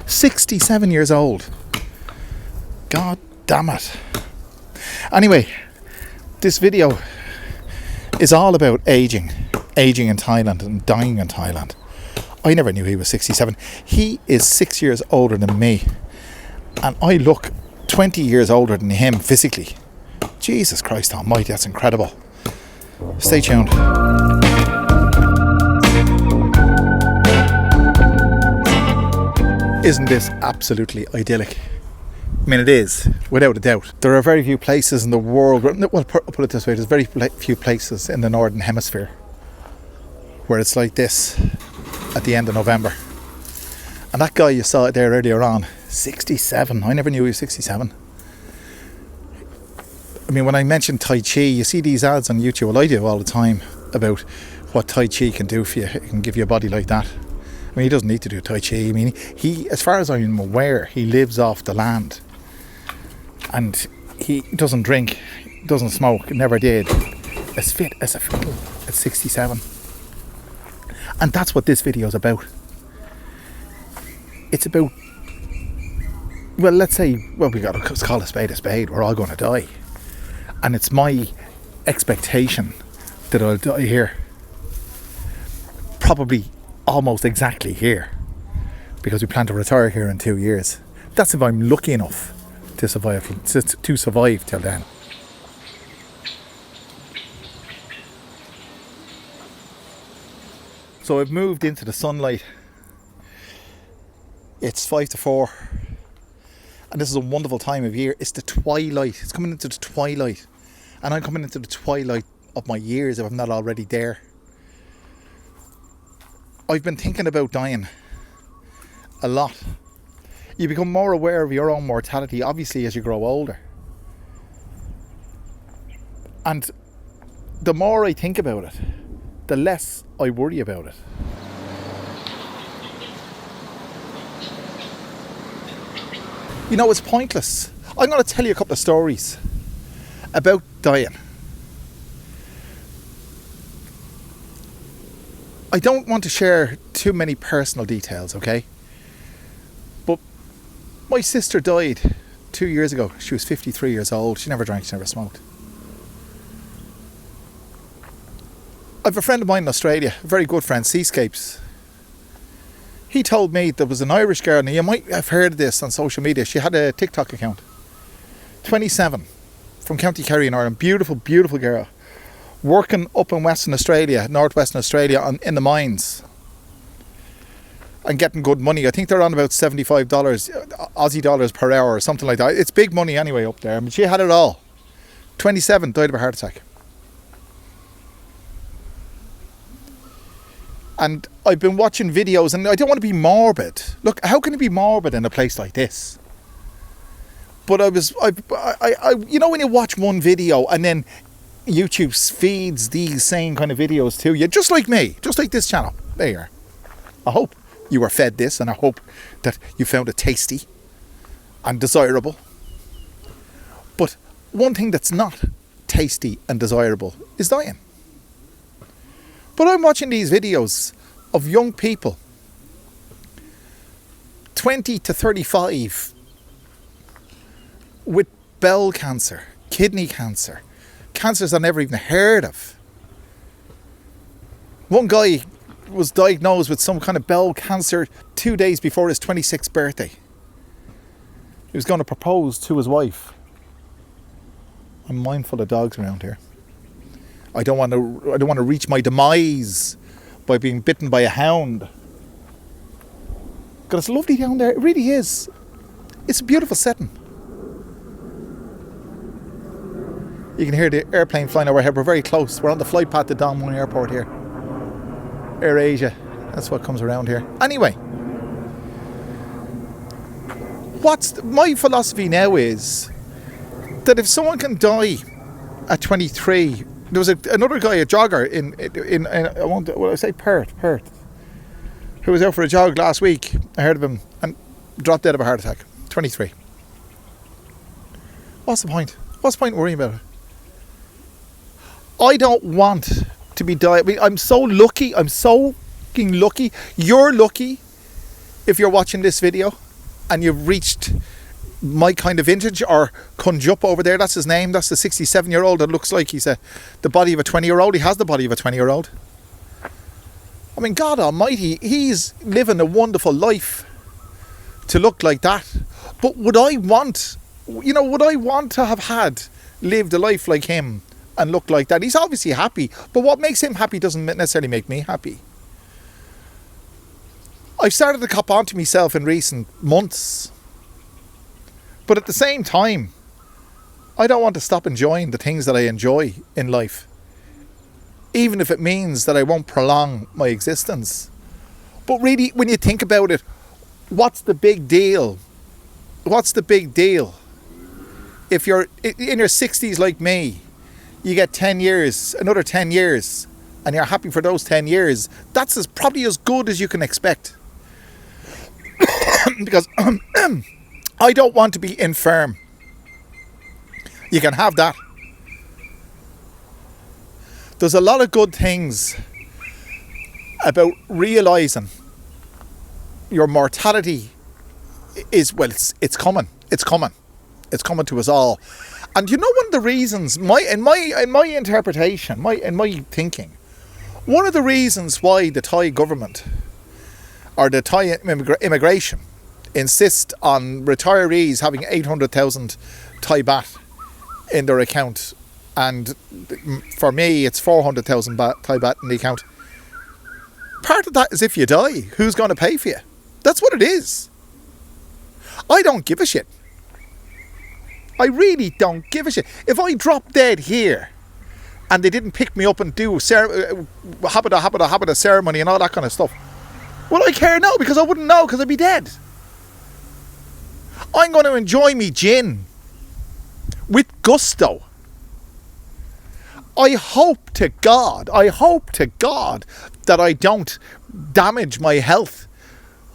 67 years old. God damn it. Anyway, this video is all about aging in Thailand and dying in Thailand. I never knew he was 67. He is 6 years older than me, and I look 20 years older than him physically. Jesus Christ almighty, that's incredible. Stay tuned. Isn't this absolutely idyllic? I mean, it is, without a doubt. There are very few places in the world, well, put it this way, there's very few places in the Northern Hemisphere where it's like this at the end of November. And that guy you saw there earlier on, 67. I never knew he was 67. I mean, when I mentioned Tai Chi, you see these ads on YouTube, well, I do all the time, about what Tai Chi can do for you. It can give you a body like that. I mean, he doesn't need to do Tai Chi. I mean, he, as far as I'm aware, he lives off the land. And he doesn't drink, doesn't smoke, never did. As fit as a fiddle at 67. And that's what this video is about. It's about, well, let's say, well, we got to call a spade. We're all going to die. And it's my expectation that I'll die here. Probably almost exactly here. Because we plan to retire here in 2 years. That's if I'm lucky enough to survive till then. So I've moved into the sunlight. It's 5 to 4, and this is a wonderful time of year. It's the twilight. It's coming into the twilight, and I'm coming into the twilight of my years if I'm not already there. I've been thinking about dying a lot. You become more aware of your own mortality, obviously, as you grow older. And the more I think about it, the less I worry about it. You know, it's pointless. I'm going to tell you a couple of stories about dying. I don't want to share too many personal details, okay? But my sister died 2 years ago. She was 53 years old. She never drank, she never smoked. I have a friend of mine in Australia, a very good friend, Seascapes. He told me there was an Irish girl, and you might have heard of this on social media. She had a TikTok account. 27, from County Kerry in Ireland. Beautiful, beautiful girl. Working up in Western Australia, Northwestern Australia, in the mines. And getting good money. I think they're on about $75 Aussie dollars per hour or something like that. It's big money anyway up there. I mean, she had it all. 27, died of a heart attack. And I've been watching videos, and I don't want to be morbid. Look, how can you be morbid in a place like this? But I you know, when you watch one video and then YouTube feeds these same kind of videos to you, just like me, just like this channel. There you are. I hope you were fed this, and I hope that you found it tasty and desirable. But one thing that's not tasty and desirable is dying. But I'm watching these videos of young people, 20 to 35, with bowel cancer, kidney cancer, cancers I never even heard of. One guy was diagnosed with some kind of bowel cancer 2 days before his 26th birthday. He was going to propose to his wife. I'm mindful of dogs around here. I don't want to reach my demise by being bitten by a hound. God, it's lovely down there. It really is. It's a beautiful setting. You can hear the airplane flying overhead. We're very close. We're on the flight path to Don Mueang Airport here. Air Asia. That's what comes around here. Anyway, my philosophy now is that if someone can die at 23. There was another guy, a jogger in I won't, well, I say Perth, who was out for a jog last week. I heard of him and dropped dead of a heart attack. 23. What's the point? What's the point worrying about it? I don't want to be dying. I mean, I'm so lucky. I'm so fucking lucky. You're lucky if you're watching this video. and you've reached my kind of vintage, or Kunjup over there, that's his name, that's the 67-year-old that looks like he's the body of a 20-year-old. He has the body of a 20-year-old. I mean, God almighty, he's living a wonderful life to look like that. But would I want to have lived a life like him and look like that? He's obviously happy, but what makes him happy doesn't necessarily make me happy. I've started to cop on to myself in recent months, but at the same time, I don't want to stop enjoying the things that I enjoy in life, even if it means that I won't prolong my existence. But really, when you think about it, what's the big deal? What's the big deal? If you're in your 60s like me, you get 10 years, another 10 years, and you're happy for those 10 years, that's probably as good as you can expect. Because I don't want to be infirm. You can have that. There's a lot of good things about realising your mortality is, well, it's coming. It's coming. It's coming to us all. And you know, one of the reasons, in my interpretation, in my thinking, one of the reasons why the Thai government or the Thai immigration insist on retirees having 800,000 Thai baht in their account, and for me it's 400,000 Thai baht in the account. Part of that is if you die, who's going to pay for you? That's what it is. I don't give a shit. I really don't give a shit. If I drop dead here and they didn't pick me up and do habada ceremony and all that kind of stuff, will I care? No, because I wouldn't know, because I'd be dead. I'm going to enjoy me gin with gusto. I hope to God that I don't damage my health,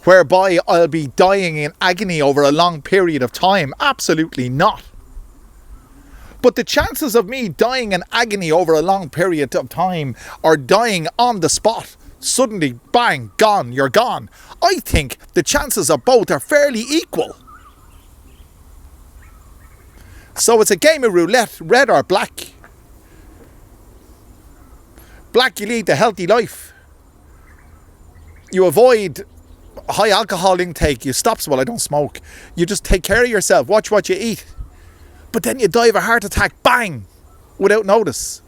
whereby I'll be dying in agony over a long period of time. Absolutely not. But the chances of me dying in agony over a long period of time, or dying on the spot, suddenly, bang, gone, you're gone, I think the chances of both are fairly equal. So it's a game of roulette, red or black. Black, you lead the healthy life. You avoid high alcohol intake. You stop, well, I don't smoke. You just take care of yourself, watch what you eat. But then you die of a heart attack, bang, without notice.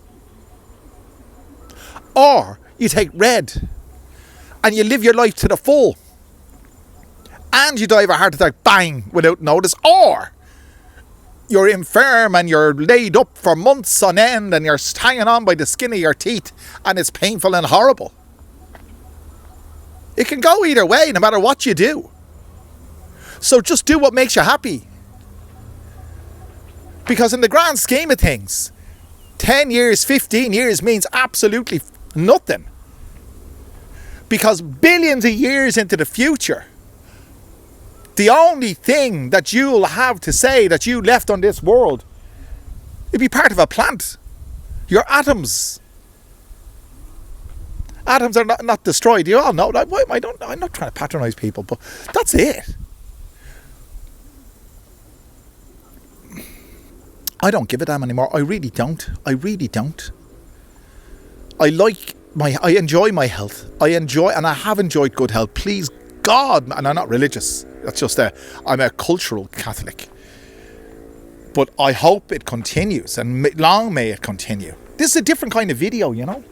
Or you take red and you live your life to the full, and you die of a heart attack, bang, without notice. Or you're infirm and you're laid up for months on end and you're hanging on by the skin of your teeth and it's painful and horrible. It can go either way, no matter what you do. So just do what makes you happy. Because in the grand scheme of things, 10 years, 15 years means absolutely nothing. Because billions of years into the future, the only thing that you'll have to say that you left on this world, it'd be part of a plant. Your atoms. Atoms are not destroyed. You all know that. I'm not trying to patronise people, but that's it. I don't give a damn anymore. I really don't. I enjoy my health. And I have enjoyed good health. Please God, and I'm not religious. That's just I'm a cultural Catholic. But I hope it continues, and long may it continue. This is a different kind of video, you know.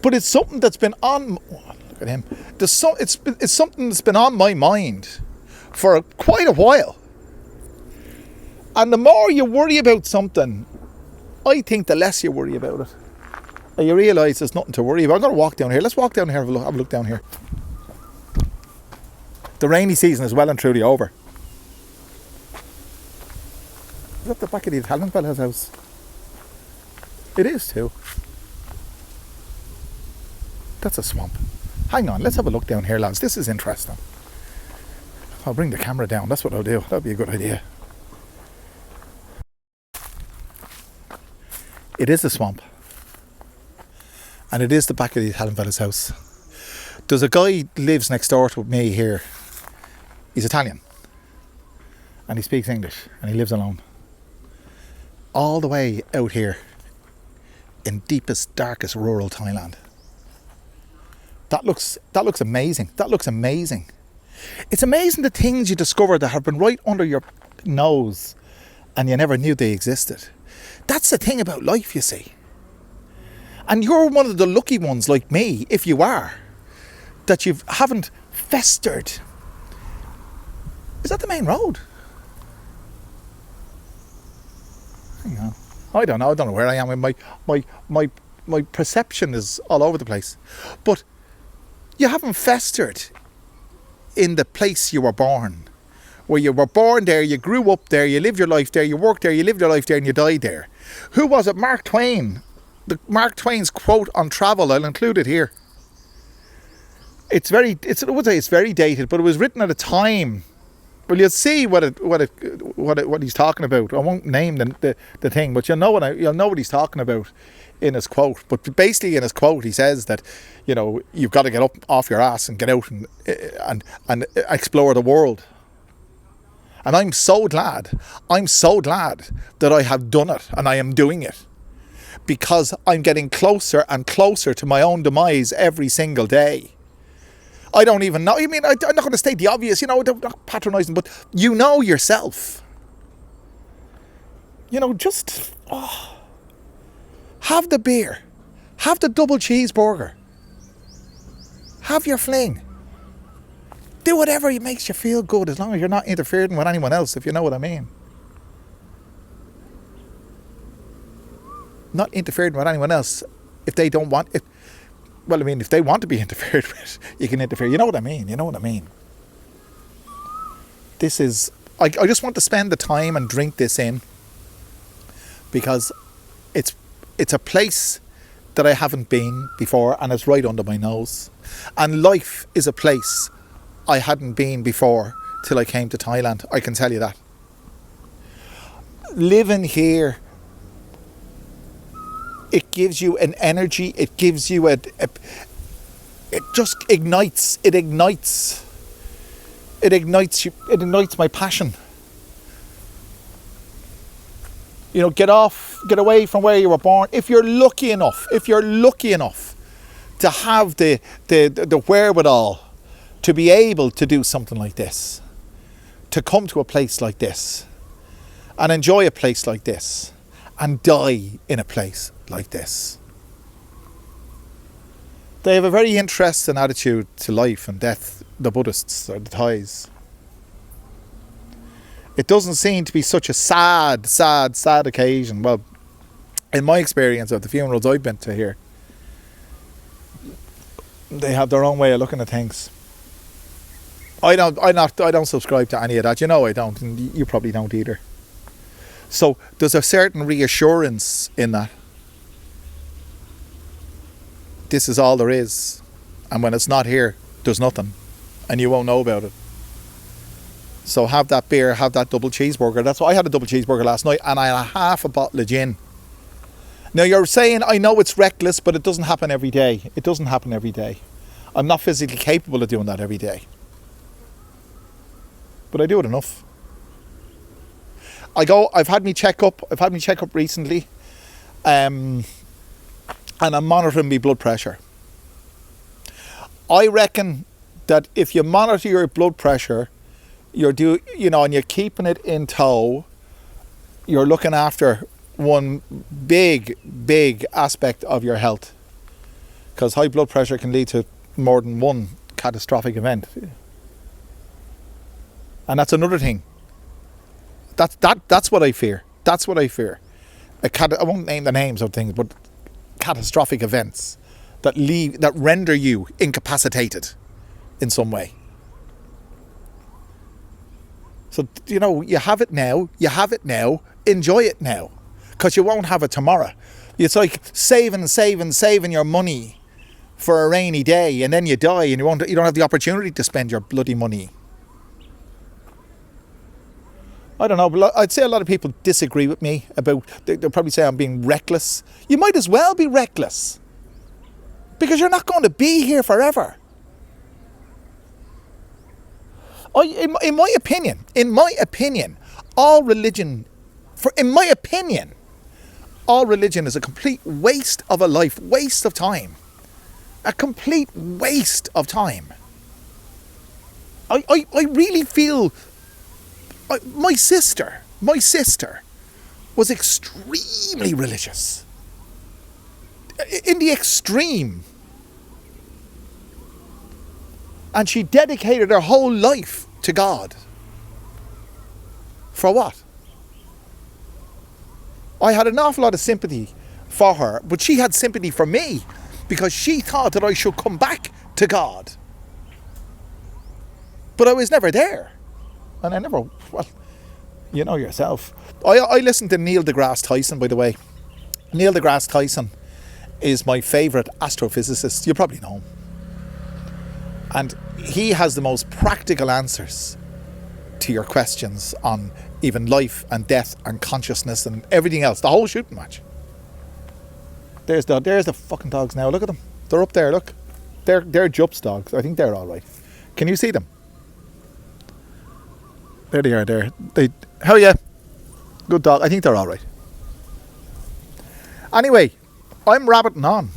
But it's something that's been on. Oh, look at him. It's something that's been on my mind for quite a while. And the more you worry about something, I think the less you worry about it. And you realise there's nothing to worry about. I'm going to walk down here. Let's walk down here and have a look down here. The rainy season is well and truly over. Is that the back of the Italian fella's house? It is too. That's a swamp. Hang on, let's have a look down here, lads. This is interesting. I'll bring the camera down. That's what I'll do. That'd be a good idea. It is a swamp. And it is the back of the Italian fella's house. There's a guy lives next door to me here. He's Italian. and he speaks English, and he lives alone. All the way out here in deepest, darkest rural Thailand. That looks amazing. That looks amazing. It's amazing the things you discover that have been right under your nose and you never knew they existed. That's the thing about life, you see. And you're one of the lucky ones like me, if you are, that you haven't festered. Is that the main road? Hang on. I don't know where I am. My perception is all over the place. But you haven't festered in the place you were born. Where you were born there, you grew up there, you lived your life there, you worked there, you lived your life there, and you died there. Who was it? Mark Twain. Mark Twain's quote on travel, I'll include it here. It's very dated, but it was written at a time. Well, you'll see what he's talking about. I won't name the thing, but you'll know what he's talking about in his quote. But basically, in his quote, he says that, you've got to get up off your ass and get out and explore the world. And I'm so glad that I have done it and I am doing it, because I'm getting closer and closer to my own demise every single day. I don't even know. I mean, I'm not going to state the obvious, not patronising, but you know yourself. Just have the beer, have the double cheeseburger, have your fling. Do whatever makes you feel good, as long as you're not interfering with anyone else, if you know what I mean. Not interfering with anyone else if they don't want it. Well, I mean, if they want to be interfered with, you can interfere. You know what I mean? This is... I just want to spend the time and drink this in, because it's a place that I haven't been before, and it's right under my nose. And life is a place I hadn't been before till I came to Thailand. I can tell you that. Living here, it gives you an energy. It gives you it just ignites. It ignites you. It ignites my passion. Get away from where you were born. If you're lucky enough to have the wherewithal to be able to do something like this, to come to a place like this and enjoy a place like this and die in a place like this. They have a very interesting attitude to life and death, the Buddhists or the Thais. It doesn't seem to be such a sad occasion. Well, in my experience of the funerals I've been to here, they have their own way of looking at things. I don't subscribe to any of that. I don't, and you probably don't either. So there's a certain reassurance in that. This is all there is, and when it's not here, there's nothing, and you won't know about it. So have that beer, have that double cheeseburger. That's why I had a double cheeseburger last night, and I had half a bottle of gin. Now you're saying, I know it's reckless, but it doesn't happen every day. It doesn't happen every day. I'm not physically capable of doing that every day. But I do it enough. I've had me check up recently, and I'm monitoring my blood pressure. I reckon that if you monitor your blood pressure, and you're keeping it in tow, you're looking after one big aspect of your health. Because high blood pressure can lead to more than one catastrophic event. And that's another thing. That's what I fear. That's what I fear. I won't name the names of things, but catastrophic events that render you incapacitated in some way. So, you have it now, enjoy it now, because you won't have it tomorrow. It's like saving your money for a rainy day, and then you die and you don't have the opportunity to spend your bloody money. I don't know, but I'd say a lot of people disagree with me about, they'll probably say I'm being reckless. You might as well be reckless, because you're not going to be here forever. In my opinion, all religion is a complete waste of a life, waste of time. A complete waste of time. I really feel... My sister was extremely religious. In the extreme. And she dedicated her whole life to God. For what? I had an awful lot of sympathy for her, but she had sympathy for me because she thought that I should come back to God. But I was never there. And I never, well, you know yourself. I listened to Neil deGrasse Tyson, by the way. Neil deGrasse Tyson is my favourite astrophysicist. You probably know him. And he has the most practical answers to your questions on even life and death and consciousness and everything else. The whole shooting match. There's the fucking dogs now. Look at them. They're up there, look. They're Jups dogs. I think they're all right. Can you see them? There they are there. Hell yeah. Good dog. I think they're all right. Anyway, I'm rabbiting on.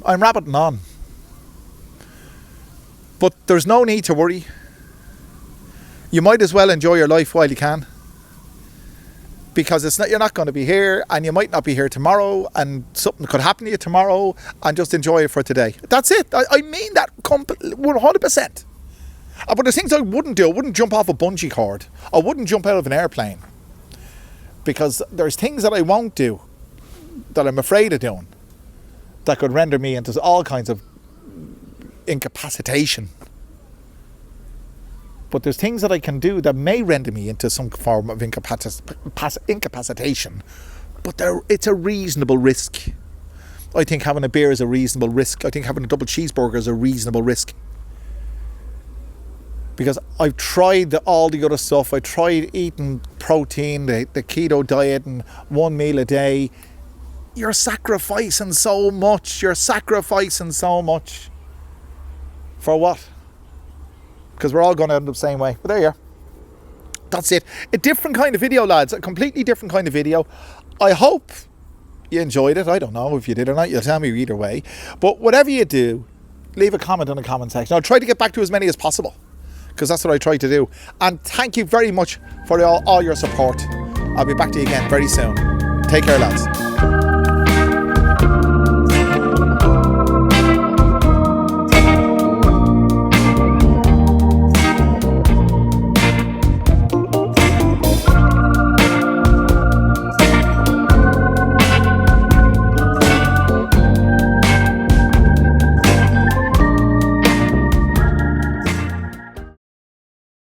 But there's no need to worry. You might as well enjoy your life while you can. Because you're not going to be here, and you might not be here tomorrow, and something could happen to you tomorrow, and just enjoy it for today. That's it. I mean that 100%. But there's things I wouldn't do. I wouldn't jump off a bungee cord. I wouldn't jump out of an airplane. Because there's things that I won't do, that I'm afraid of doing, that could render me into all kinds of incapacitation. But there's things that I can do that may render me into some form of incapacitation. But it's a reasonable risk. I think having a beer is a reasonable risk. I think having a double cheeseburger is a reasonable risk. Because I've tried all the other stuff. I tried eating protein, the keto diet, and one meal a day. You're sacrificing so much. For what? Because we're all going to end up the same way. But there you are. That's it. A different kind of video, lads. A completely different kind of video. I hope you enjoyed it. I don't know if you did or not. You'll tell me either way. But whatever you do, leave a comment in the comment section. I'll try to get back to as many as possible, because that's what I try to do. And thank you very much for all your support. I'll be back to you again very soon. Take care, lads.